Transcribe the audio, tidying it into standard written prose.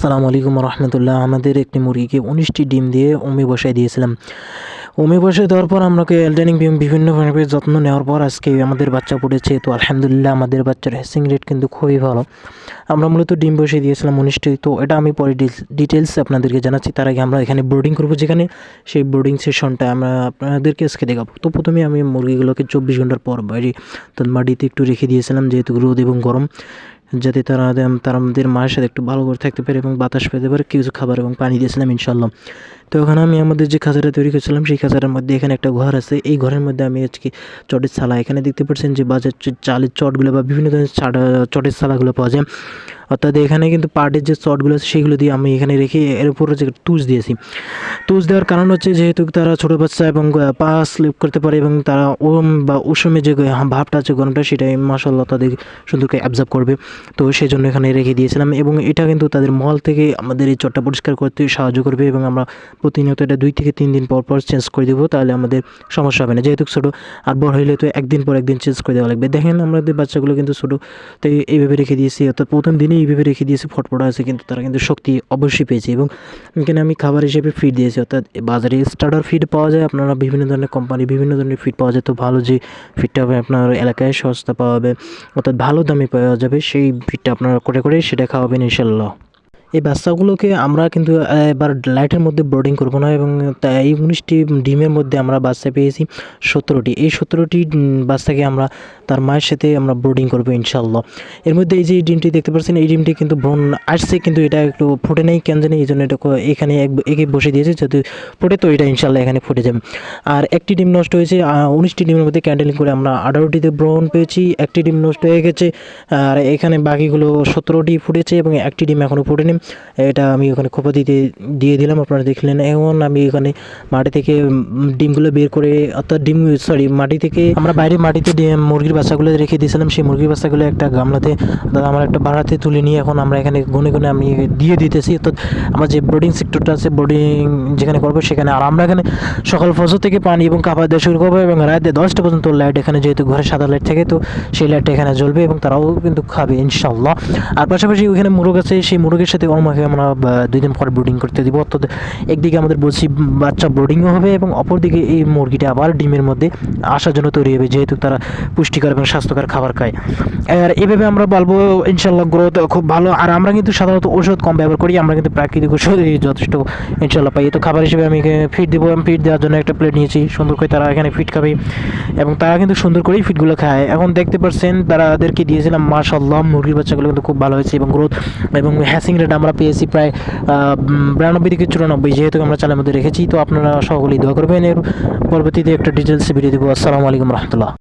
আসসালামু আলাইকুম রহমতুল্লাহ। আমাদের একটি মুরগিকে 19টি ডিম দিয়ে উমি বসায় দিয়েছিলাম। উমি বসায় দেওয়ার পর আমাকে এলডেনিং বিভিন্নভাবে যত্ন নেওয়ার পর আজকে আমাদের বাচ্চা পড়েছে। তো আলহামদুলিল্লাহ আমাদের বাচ্চার হ্যাচিং রেট কিন্তু খুবই ভালো। আমরা মূলত ডিম বসিয়ে দিয়েছিলাম 19টি। তো এটা আমি পরে ডিটেলস আপনাদেরকে জানাচ্ছি। তার আগে আমরা এখানে ব্রোডিং করবো, যেখানে সেই ব্রোডিং সেশনটা আমরা আপনাদেরকে আজকে দেখাবো। তো প্রথমে আমি মুরগিগুলোকে 24 ঘন্টার পর বাইরে মাটিতে একটু রেখে দিয়েছিলাম, যেহেতু রোদ এবং গরম, যাতে তারা আমাদের মায়ের সাথে একটু ভালো করে থাকতে পারে এবং বাতাস পেতে পারে। কিছু খাবার এবং পানি দিয়েছিলাম ইনশাল্লাহ। তো ওখানে আমি আমাদের যে খাঁচাটা তৈরি করেছিলাম, সেই খাঁচাটার মধ্যে এখানে একটা ঘর আছে। এই ঘরের মধ্যে আমি আজকে চটের ছালা, এখানে দেখতে পাচ্ছেন যে বাজার চালের চটগুলো বা বিভিন্ন ধরনের চটের ছালাগুলো পাওয়া যায়। অর্থাৎ এখানে কিন্তু পাটের যে চটগুলো আছে সেগুলো দিয়ে আমি এখানে রেখে এর উপরে যে তুষ দিয়েছি। তুষ দেওয়ার কারণ হচ্ছে যেহেতু তারা ছোটো বাচ্চা এবং পা স্লিপ করতে পারে এবং তারা ওম বা উষমে যে ভাবটা আছে গরমটা, সেটাই মাশাআল্লাহ তাদের সুন্দরকে অ্যাবজর্ব করবে। তো সেই জন্য এখানে রেখে দিয়েছিলাম এবং এটা কিন্তু তাদের মল থেকে আমাদের এই চটটা পরিষ্কার করতে সাহায্য করবে এবং আমরা প্রতিনিয়ত এটা 2 থেকে 3 দিন পর পর চেঞ্জ করে দেবো। তাহলে আমাদের সমস্যা হবে না, যেহেতু ছোটো। আর বড় হইলে তো একদিন পর একদিন চেঞ্জ করে দেওয়া লাগবে। দেখেন আমাদের বাচ্চাগুলো কিন্তু ছোটো, তাই এইভাবে রেখে দিয়েছি। অর্থাৎ প্রথম দিনে এইভাবে রেখে দিয়েছি, ফটফটা আছে, কিন্তু তারা কিন্তু শক্তি অবশ্যই পেয়েছে। এবং এখানে আমি খাবার হিসেবে ফিড দিয়েছি, অর্থাৎ বাজারে স্টার্টার ফিড পাওয়া যায়। আপনারা বিভিন্ন ধরনের কোম্পানি বিভিন্ন ধরনের ফিড পাওয়া যায়। তো ভালো যে ফিডটা হবে আপনার এলাকায় সস্তা পাওয়া যাবে, অর্থাৎ ভালো দামে পাওয়া যাবে, সেই ফিডটা আপনারা করে সেটা খাওয়াবেন ইনশাল্লাহ। এই বাচ্চাগুলোকে আমরা কিন্তু এবার লাইটের মধ্যে ব্রোডিং করবো না এবং তাই এই 19টি ডিমের মধ্যে আমরা বাচ্চা পেয়েছি 17টি। এই 17টি বাচ্চাকে আমরা তার মায়ের সাথে আমরা ব্রোডিং করবো ইনশাল্লাহ। এর মধ্যে এই যে ডিমটি দেখতে পাচ্ছেন, এই ডিমটি কিন্তু ব্রণ আসছে, কিন্তু এটা একটু ফুটে নেই কেন জানি, এই জন্য এটা এখানে একে বসে দিয়েছে। যদি ফুটে তো এটা ইনশাল্লাহ এখানে ফুটে যাবে। আর একটি ডিম নষ্ট হয়েছে। 19টি ডিমের মধ্যে ক্যান্ডেলিং করে আমরা 18টিতে ব্রণ পেয়েছি, একটি ডিম নষ্ট হয়ে গেছে। আর এখানে বাকিগুলো 17টি ফুটেছে এবং একটি ডিম এখনও ফুটেনি। এটা আমি ওখানে খোপা দিয়ে দিলাম, আপনারা দেখলেন। এখন আমি এখানে মাটি থেকে ডিমগুলো বের করে, অর্থাৎ মাটি থেকে আমরা বাইরে মাটিতে মুরগির বাচ্চাগুলো রেখে দিয়েছিলাম। সেই মুরগির বাচ্চাগুলো একটা গামলাতে, অর্থাৎ আমার একটা বাড়াতে তুলে নিয়ে এখন আমরা এখানে গুনে আমি দিয়ে দিতেছি। অর্থাৎ আমার যে ব্রোডিং সেক্টরটা আছে, ব্রোডিং যেখানে করবো সেখানে। আর আমরা এখানে সকাল ফজর থেকে পানি এবং খাবার দেওয়া শুরু করবো এবং রাতে 10টা পর্যন্ত লাইট, এখানে যেহেতু ঘরে সাদা লাইট থাকে, তো সেই লাইটটা এখানে জ্বলবে এবং তারাও কিন্তু খাবে ইনশাল্লাহ। আর পাশাপাশি ওখানে মুরগ আছে, সেই মুরগের সাথে আমাকে আমরা 2 দিন পরে ব্রোডিং করতে দিব। অর্থাৎ একদিকে আমাদের বলছি বাচ্চা ব্রোডিংও হবে এবং অপরদিকে এই মুরগিটা আবার ডিমের মধ্যে আসার জন্য তৈরি হবে, যেহেতু তারা পুষ্টিকর এবং স্বাস্থ্যকর খাবার খায়। আর এভাবে আমরা বলবো ইনশাল্লাহ গ্রোথ খুব ভালো। আর আমরা কিন্তু সাধারণত ওষুধ কম ব্যবহার করি, আমরা কিন্তু প্রাকৃতিক ওষুধ যথেষ্ট ইনশাল্লাহ পাই। তো খাবার হিসেবে আমি ফিড দেবো। আমি ফিড দেওয়ার জন্য একটা প্লেট নিয়েছি, সুন্দর করে তারা এখানে ফিড খাবে এবং তারা কিন্তু সুন্দর করেই ফিডগুলো খায়। এখন দেখতে পাচ্ছেন তাদেরকে দিয়েছিলাম, মাশাআল্লাহ মুরগির বাচ্চাগুলো কিন্তু খুব ভালো হয়েছে এবং গ্রোথ এবং হ্যাচিং রেট আমরা পেয়েছি প্রায় 92 থেকে 94, যেহেতু আমরা চালের মধ্যে রেখেছি। তো আপনারা সকলেই দোয়া করবেন। এর পরবর্তীতে একটা ডিটেলস ভিডিও দেবো। আসসালামু আলাইকুম রহমতুল্লাহ।